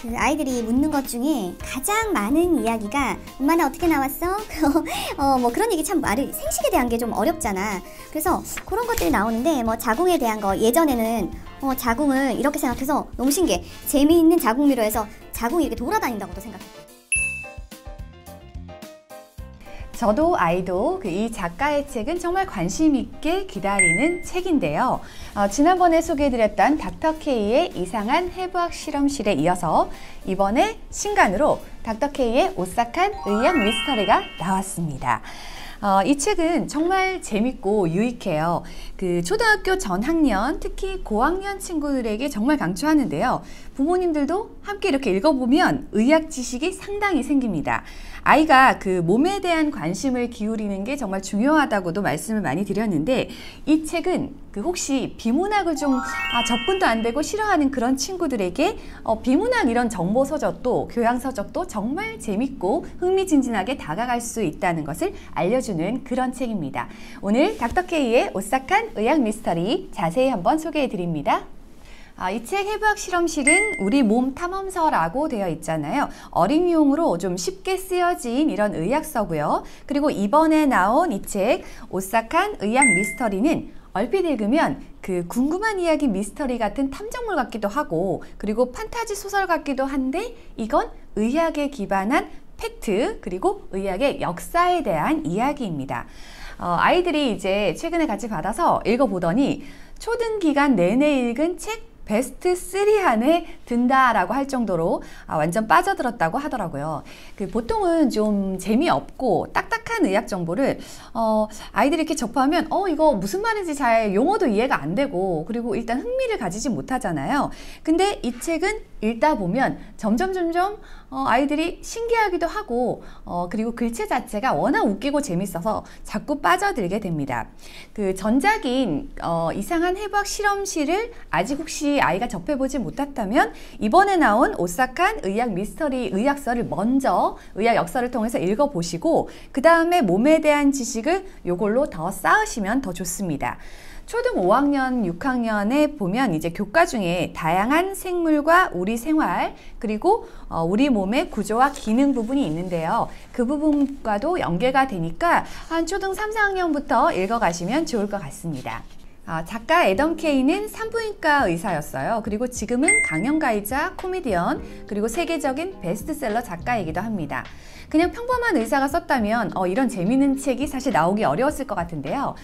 그 아이들이 묻는 것 중에 가장 많은 이야기가 엄마는 어떻게 나왔어? 뭐 그런 얘기 참 말을 생식에 대한 게 좀 어렵잖아. 그래서 그런 것들이 나오는데 뭐 자궁에 대한 거 예전에는 자궁을 이렇게 생각해서 너무 신기해. 재미있는 자궁미로 해서 자궁이 이렇게 돌아다닌다고도 생각해. 저도 아이도 이 작가의 책은 정말 관심 있게 기다리는 책인데요. 지난번에 소개해드렸던 닥터 K의 이상한 해부학 실험실에 이어서 이번에 신간으로 닥터 K의 오싹한 의학 미스터리가 나왔습니다. 이 책은 정말 재밌고 유익해요. 그 초등학교 전학년, 특히 고학년 친구들에게 정말 강추하는데요. 부모님들도 함께 이렇게 읽어보면 의학 지식이 상당히 생깁니다. 아이가 그 몸에 대한 관심을 기울이는 게 정말 중요하다고도 말씀을 많이 드렸는데, 이 책은 그 혹시 비문학을 좀 접근도 안 되고 싫어하는 그런 친구들에게 비문학 이런 정보 서적도, 교양 서적도 정말 재밌고 흥미진진하게 다가갈 수 있다는 것을 알려주는 그런 책입니다. 오늘 닥터 K의 오싹한 의학 미스터리 자세히 한번 소개해 드립니다. 이 책 해부학 실험실은 우리 몸 탐험서라고 되어 있잖아요. 어린이용으로 좀 쉽게 쓰여진 이런 의학서고요. 그리고 이번에 나온 이 책 오싹한 의학 미스터리는 얼핏 읽으면 그 궁금한 이야기 미스터리 같은 탐정물 같기도 하고, 그리고 판타지 소설 같기도 한데, 이건 의학에 기반한 팩트, 그리고 의학의 역사에 대한 이야기입니다. 아이들이 이제 최근에 같이 받아서 읽어보더니 초등 기간 내내 읽은 책 베스트 3 안에 든다라고 할 정도로 완전 빠져들었다고 하더라고요. 보통은 좀 재미없고 딱딱한 의학 정보를 아이들이 이렇게 접하면 이거 무슨 말인지 잘 용어도 이해가 안 되고, 그리고 일단 흥미를 가지지 못하잖아요. 근데 이 책은 읽다 보면 점점 아이들이 신기하기도 하고, 그리고 글체 자체가 워낙 웃기고 재밌어서 자꾸 빠져들게 됩니다. 그 전작인 이상한 해부학 실험실을 아직 혹시 아이가 접해보지 못했다면 이번에 나온 오싹한 의학 미스터리 의학서를 먼저 의학 역사를 통해서 읽어보시고, 그 다음에 몸에 대한 지식을 요걸로 더 쌓으시면 더 좋습니다. 초등 5학년, 6학년에 보면 이제 교과 중에 다양한 생물과 우리 생활, 그리고 우리 몸의 구조와 기능 부분이 있는데요. 그 부분과도 연계가 되니까 한 초등 3, 4학년부터 읽어가시면 좋을 것 같습니다. 작가 애덤 케이는 산부인과 의사였어요. 그리고 지금은 강연가이자 코미디언, 그리고 세계적인 베스트셀러 작가이기도 합니다. 그냥 평범한 의사가 썼다면 이런 재미있는 책이 사실 나오기 어려웠을 것 같은데요.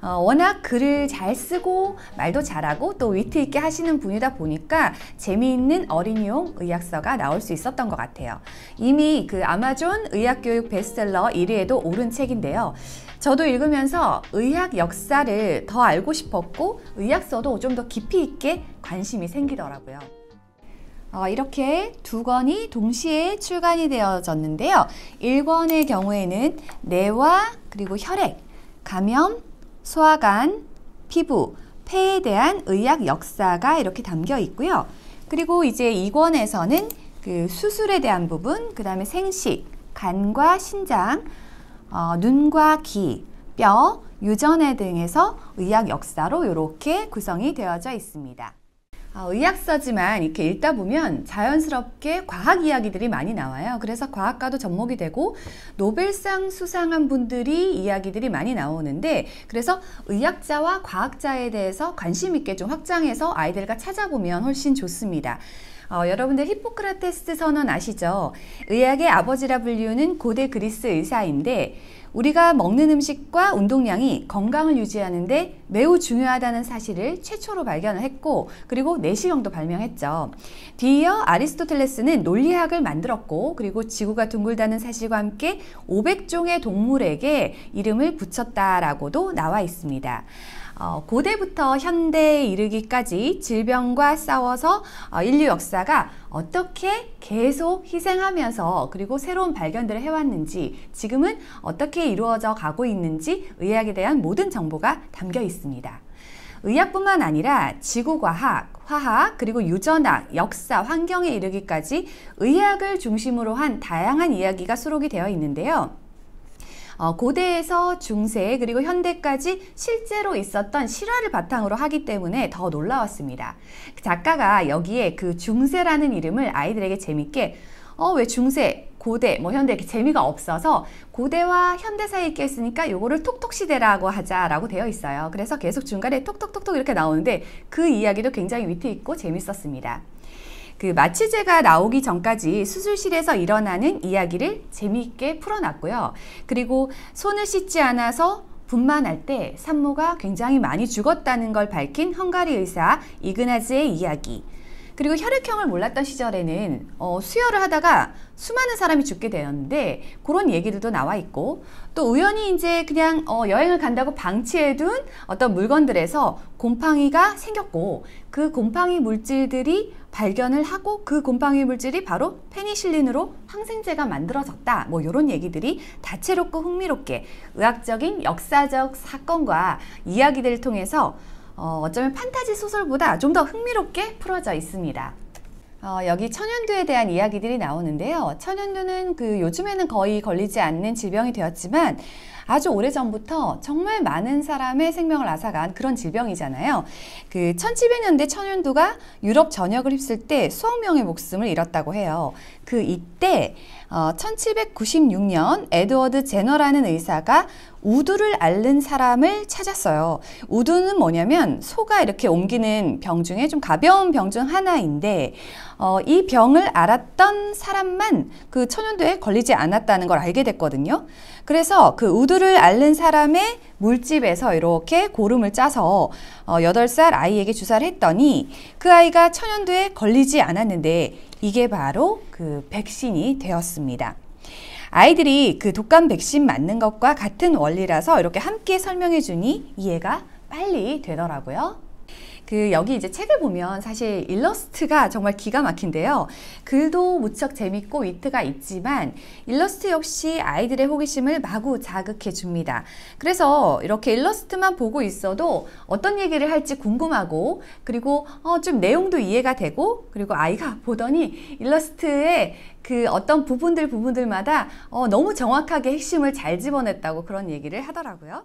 워낙 글을 잘 쓰고 말도 잘하고 또 위트 있게 하시는 분이다 보니까 재미있는 어린이용 의학서가 나올 수 있었던 것 같아요. 이미 그 아마존 의학교육 베스트셀러 1위에도 오른 책인데요. 저도 읽으면서 의학 역사를 더 알고 싶었고, 의학서도 좀 더 깊이 있게 관심이 생기더라고요. 이렇게 두 권이 동시에 출간이 되어졌는데요. 1권의 경우에는 뇌와 그리고 혈액, 감염, 소화관, 피부, 폐에 대한 의학 역사가 이렇게 담겨 있고요. 그리고 이제 2권에서는 그 수술에 대한 부분, 그 다음에 생식, 간과 신장, 눈과 귀, 뼈, 유전해 등에서 의학 역사로 이렇게 구성이 되어져 있습니다. 의학서지만 이렇게 읽다 보면 자연스럽게 과학 이야기들이 많이 나와요. 그래서 과학과도 접목이 되고 노벨상 수상한 분들이 이야기들이 많이 나오는데, 그래서 의학자와 과학자에 대해서 관심 있게 좀 확장해서 아이들과 찾아보면 훨씬 좋습니다. 여러분들 히포크라테스 선언 아시죠? 의학의 아버지라 불리우는 고대 그리스 의사인데, 우리가 먹는 음식과 운동량이 건강을 유지하는 데 매우 중요하다는 사실을 최초로 발견을 했고, 그리고 내시경도 발명했죠. 뒤이어 아리스토텔레스는 논리학을 만들었고, 그리고 지구가 둥글다는 사실과 함께 500종의 동물에게 이름을 붙였다라고도 나와 있습니다. 고대부터 현대에 이르기까지 질병과 싸워서 인류 역사가 어떻게 계속 희생하면서 그리고 새로운 발견들을 해왔는지, 지금은 어떻게 이루어져 가고 있는지 의학에 대한 모든 정보가 담겨 있습니다. 의학뿐만 아니라 지구과학, 화학, 그리고 유전학, 역사, 환경에 이르기까지 의학을 중심으로 한 다양한 이야기가 수록이 되어 있는데요. 고대에서 중세 그리고 현대까지 실제로 있었던 실화를 바탕으로 하기 때문에 더 놀라웠습니다. 작가가 여기에 그 중세라는 이름을 아이들에게 재밌게 왜 중세, 고대, 현대 이렇게 재미가 없어서 고대와 현대 사이에 껴있으니까 요거를 톡톡시대라고 하자라고 되어 있어요. 그래서 계속 중간에 톡톡톡톡 이렇게 나오는데 그 이야기도 굉장히 위트 있고 재밌었습니다. 그 마취제가 나오기 전까지 수술실에서 일어나는 이야기를 재미있게 풀어놨고요. 그리고 손을 씻지 않아서 분만할 때 산모가 굉장히 많이 죽었다는 걸 밝힌 헝가리 의사 이그나즈의 이야기. 그리고 혈액형을 몰랐던 시절에는 수혈을 하다가 수많은 사람이 죽게 되었는데 그런 얘기들도 나와 있고, 또 우연히 이제 그냥 여행을 간다고 방치해둔 어떤 물건들에서 곰팡이가 생겼고 그 곰팡이 물질들이 발견을 하고 그 곰팡이 물질이 바로 페니실린으로 항생제가 만들어졌다. 이런 얘기들이 다채롭고 흥미롭게 의학적인 역사적 사건과 이야기들을 통해서 어쩌면 판타지 소설보다 좀 더 흥미롭게 풀어져 있습니다. 여기 천연두에 대한 이야기들이 나오는데요. 천연두는 요즘에는 거의 걸리지 않는 질병이 되었지만 아주 오래전부터 정말 많은 사람의 생명을 앗아간 그런 질병이잖아요. 1700년대 천연두가 유럽 전역을 휩쓸 때 수억 명의 목숨을 잃었다고 해요. 이때 1796년 에드워드 제너라는 의사가 우두를 앓는 사람을 찾았어요. 우두는 뭐냐면 소가 이렇게 옮기는 병 중에 좀 가벼운 병 중 하나인데 이 병을 앓았던 사람만 그 천연두에 걸리지 않았다는 걸 알게 됐거든요. 그래서 그 우두를 앓는 사람의 물집에서 이렇게 고름을 짜서 8살 아이에게 주사를 했더니 그 아이가 천연두에 걸리지 않았는데 이게 바로 그 백신이 되었습니다. 아이들이 그 독감 백신 맞는 것과 같은 원리라서 이렇게 함께 설명해 주니 이해가 빨리 되더라고요. 여기 이제 책을 보면 사실 일러스트가 정말 기가 막힌데요. 글도 무척 재밌고 위트가 있지만 일러스트 역시 아이들의 호기심을 마구 자극해 줍니다. 그래서 이렇게 일러스트만 보고 있어도 어떤 얘기를 할지 궁금하고, 그리고 좀 내용도 이해가 되고, 그리고 아이가 보더니 일러스트에 그 어떤 부분들마다 너무 정확하게 핵심을 잘 집어냈다고 그런 얘기를 하더라고요.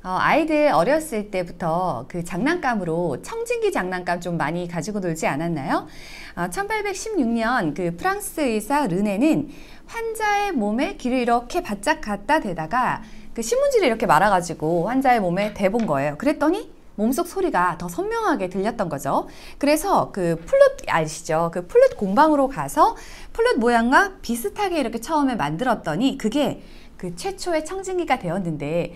아이들 어렸을 때부터 그 장난감으로 청진기 장난감 좀 많이 가지고 놀지 않았나요? 1816년 그 프랑스 의사 르네는 환자의 몸에 귀를 이렇게 바짝 갖다 대다가 그 신문지를 이렇게 말아가지고 환자의 몸에 대본 거예요. 그랬더니 몸속 소리가 더 선명하게 들렸던 거죠. 그래서 그 플룻 아시죠? 그 플룻 공방으로 가서 플룻 모양과 비슷하게 이렇게 처음에 만들었더니 그게 그 최초의 청진기가 되었는데,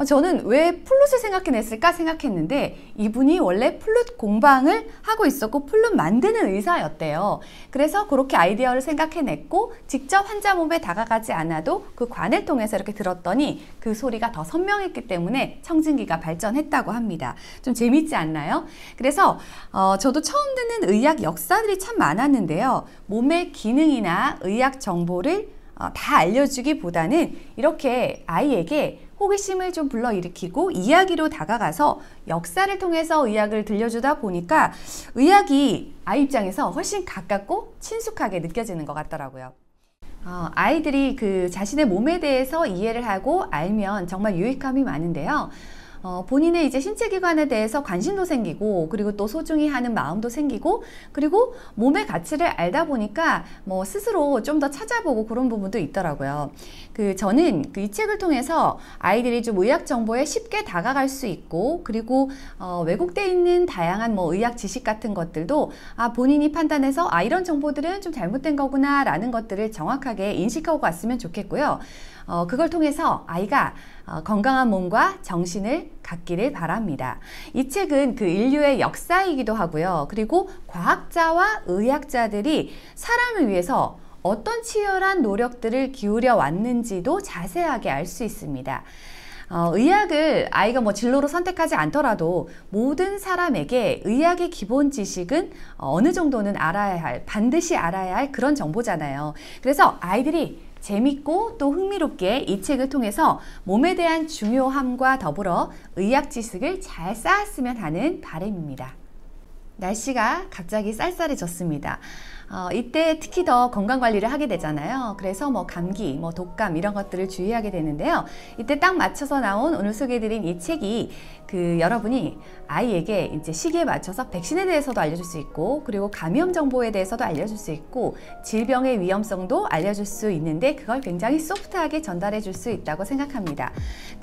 저는 왜 플룻을 생각해냈을까 생각했는데 이분이 원래 플룻 공방을 하고 있었고 플룻 만드는 의사였대요. 그래서 그렇게 아이디어를 생각해냈고 직접 환자 몸에 다가가지 않아도 그 관을 통해서 이렇게 들었더니 그 소리가 더 선명했기 때문에 청진기가 발전했다고 합니다. 좀 재밌지 않나요? 그래서 저도 처음 듣는 의학 역사들이 참 많았는데요. 몸의 기능이나 의학 정보를 다 알려주기보다는 이렇게 아이에게 호기심을 좀 불러일으키고 이야기로 다가가서 역사를 통해서 의학을 들려주다 보니까 의학이 아이 입장에서 훨씬 가깝고 친숙하게 느껴지는 것 같더라고요. 아이들이 그 자신의 몸에 대해서 이해를 하고 알면 정말 유익함이 많은데요. 본인의 이제 신체기관에 대해서 관심도 생기고, 그리고 또 소중히 하는 마음도 생기고, 그리고 몸의 가치를 알다 보니까 스스로 좀 더 찾아보고 그런 부분도 있더라고요. 저는 이 책을 통해서 아이들이 좀 의학 정보에 쉽게 다가갈 수 있고, 그리고 왜곡되어 있는 다양한 의학 지식 같은 것들도 본인이 판단해서 이런 정보들은 좀 잘못된 거구나 라는 것들을 정확하게 인식하고 갔으면 좋겠고요. 그걸 통해서 아이가 건강한 몸과 정신을 갖기를 바랍니다. 이 책은 그 인류의 역사이기도 하고요. 그리고 과학자와 의학자들이 사람을 위해서 어떤 치열한 노력들을 기울여 왔는지도 자세하게 알 수 있습니다. 의학을 아이가 진로로 선택하지 않더라도 모든 사람에게 의학의 기본 지식은 어느 정도는 알아야 할, 반드시 알아야 할 그런 정보잖아요. 그래서 아이들이 재밌고 또 흥미롭게 이 책을 통해서 몸에 대한 중요함과 더불어 의학 지식을 잘 쌓았으면 하는 바람입니다. 날씨가 갑자기 쌀쌀해졌습니다. 이때 특히 더 건강관리를 하게 되잖아요. 그래서 뭐 감기, 뭐 독감 이런 것들을 주의하게 되는데요. 이때 딱 맞춰서 나온 오늘 소개해드린 이 책이 여러분이 아이에게 이제 시기에 맞춰서 백신에 대해서도 알려줄 수 있고, 그리고 감염 정보에 대해서도 알려줄 수 있고, 질병의 위험성도 알려줄 수 있는데 그걸 굉장히 소프트하게 전달해 줄 수 있다고 생각합니다.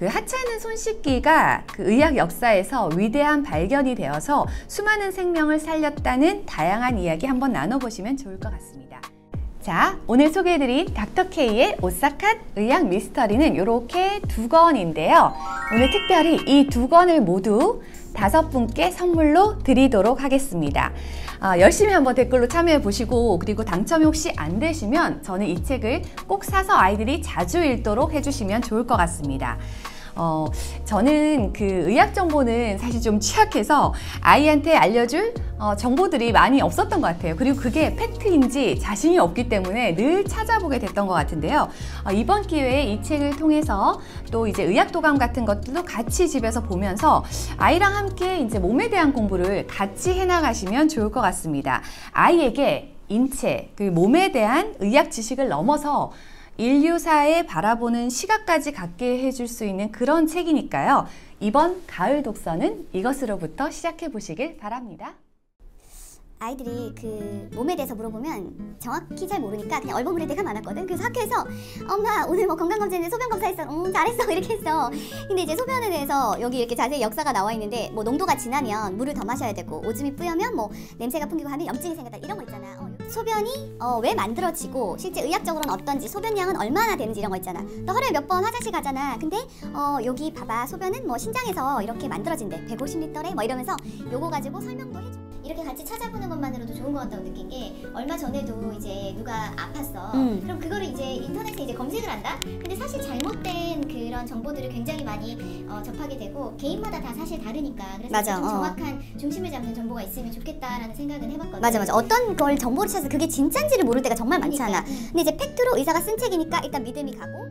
하찮은 손 씻기가 의학 역사에서 위대한 발견이 되어서 수많은 생명을 살렸다는 다양한 이야기 한번 나눠보시면 좋을 것 같습니다. 자, 오늘 소개해드린 닥터K의 오싹한 의학 미스터리는 이렇게 2권인데요. 오늘 특별히 이 2권을 모두 5분께 선물로 드리도록 하겠습니다. 열심히 한번 댓글로 참여해 보시고, 그리고 당첨이 혹시 안 되시면 저는 이 책을 꼭 사서 아이들이 자주 읽도록 해주시면 좋을 것 같습니다. 저는 의학 정보는 사실 좀 취약해서 아이한테 알려줄 정보들이 많이 없었던 것 같아요. 그리고 그게 팩트인지 자신이 없기 때문에 늘 찾아보게 됐던 것 같은데요. 이번 기회에 이 책을 통해서 또 이제 의학 도감 같은 것들도 같이 집에서 보면서 아이랑 함께 이제 몸에 대한 공부를 같이 해나가시면 좋을 것 같습니다. 아이에게 인체, 몸에 대한 의학 지식을 넘어서 인류사에 바라보는 시각까지 갖게 해줄 수 있는 그런 책이니까요. 이번 가을 독서는 이것으로부터 시작해 보시길 바랍니다. 아이들이 몸에 대해서 물어보면 정확히 잘 모르니까 그냥 얼버무릴 때가 많았거든. 그래서 학교에서 엄마 오늘 뭐 건강검진인데 소변검사 했어. 잘했어 이렇게 했어. 근데 이제 소변에 대해서 여기 이렇게 자세히 역사가 나와 있는데, 뭐 농도가 진하면 물을 더 마셔야 되고, 오줌이 뿌여면 뭐 냄새가 풍기고 하면 염증이 생겼다 이런 거 있잖아. 소변이 왜 만들어지고 실제 의학적으로는 어떤지, 소변량은 얼마나 되는지 이런 거 있잖아. 너 하루에 몇 번 화장실 가잖아. 근데 여기 봐봐, 소변은 뭐 신장에서 이렇게 만들어진대. 150리터래 뭐 이러면서 요거 가지고 설명도 해줘. 이렇게 같이 찾아보는 것만으로도 좋은 것 같다고 느낀 게, 얼마 전에도 이제 누가 아팠어. 그럼 그거를 이제 인터넷에 이제 검색을 한다? 근데 사실 잘못된 그런 정보들을 굉장히 많이 접하게 되고, 개인마다 다 사실 다르니까. 그래서 맞아, 좀 정확한 중심을 잡는 정보가 있으면 좋겠다라는 생각은 해봤거든. 맞아. 어떤 걸 정보를 찾아서 그게 진짠지를 모를 때가 정말 많잖아. 근데 이제 팩트로 의사가 쓴 책이니까 일단 믿음이 가고.